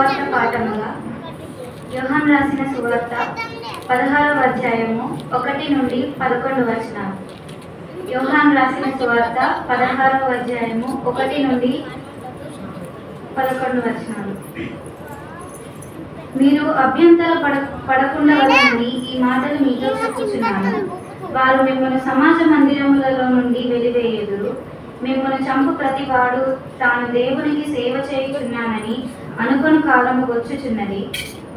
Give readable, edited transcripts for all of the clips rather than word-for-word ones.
సువార్త పాఠముగా యోహాను రాసిన సువార్త 16వ అధ్యాయము 1 నుండి 11 వచనాలు. యోహాను రాసిన సువార్త 16వ అధ్యాయము 1 నుండి 11 వచనాలు. మీరు అభ్యంతర పడకుండా ఈ మాటలు మీతో చెప్పుచున్నాను. వారు మిమ్మల్ని సమాజ మందిరములలో నుండి వెలివేయుదురు. మిమ్మల్ని చంపు ప్రతి వాడు తాను దేవునికి సేవ చేయుచున్నానని అనుకుని కాలము వచ్చుచున్నది.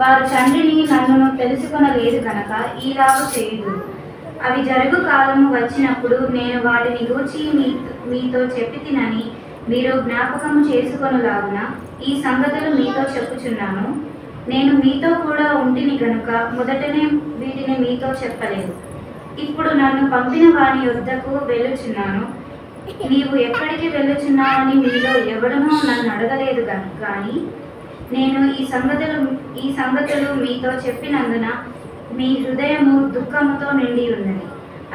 వారు తండ్రిని నన్ను తెలుసుకొనలేదు కనుక ఈలాగు చేయుదురు. అవి జరుగు కాలము వచ్చినప్పుడు నేను వాటిని గూర్చి మీతో చెప్పితినని మీరు జ్ఞాపకము చేసుకొనులాగున ఈ సంగతులు మీతో చెప్పుచున్నాను. నేను మీతో కూడా ఉంటిని గనుక మొదటనే వీటిని మీతో చెప్పలేదు. ఇప్పుడు నన్ను పంపిన వాని యొద్దకు వెళ్ళుచున్నాను. నీవు ఎక్కడికి వెళ్ళుచున్నావని మీలో ఎవడనూ నన్ను అడగలేదు కానీ నేను ఈ సంగతులు మీతో చెప్పినందున మీ హృదయము దుఃఖముతో నిండి ఉన్నది.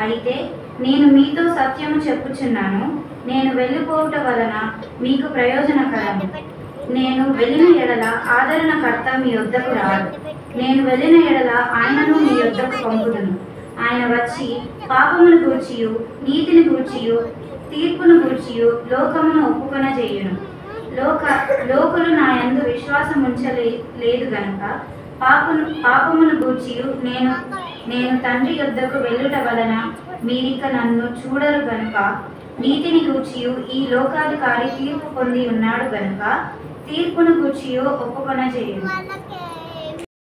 అయితే నేను మీతో సత్యము చెప్పుచున్నాను. నేను వెళ్ళిపోవుట వలన మీకు ప్రయోజనకరము. నేను వెళ్ళిన ఎడల ఆదరణకర్త మీ యొద్దకు రాడు. నేను వెళ్ళిన ఎడల ఆయనను మీ యొద్దకు పంపుదును. ఆయన వచ్చి పాపమును గూర్చియు నీతిని గూర్చియు తీర్పును గూర్చియు లోకమును ఒప్పుకొనజేయును. లోకులు నా యందు విశ్వాసం ఉంచలేదు గనుక పాపమును గూర్చియు నేను తండ్రి యొద్దకు వెళ్ళుట వలన మీరిక నన్ను చూడరు గనుక నీతిని గూర్చియు ఈ లోకాధికారి తీర్పు పొంది ఉన్నాడు గనుక తీర్పును గూర్చియు ఒప్పుకొనజేయును.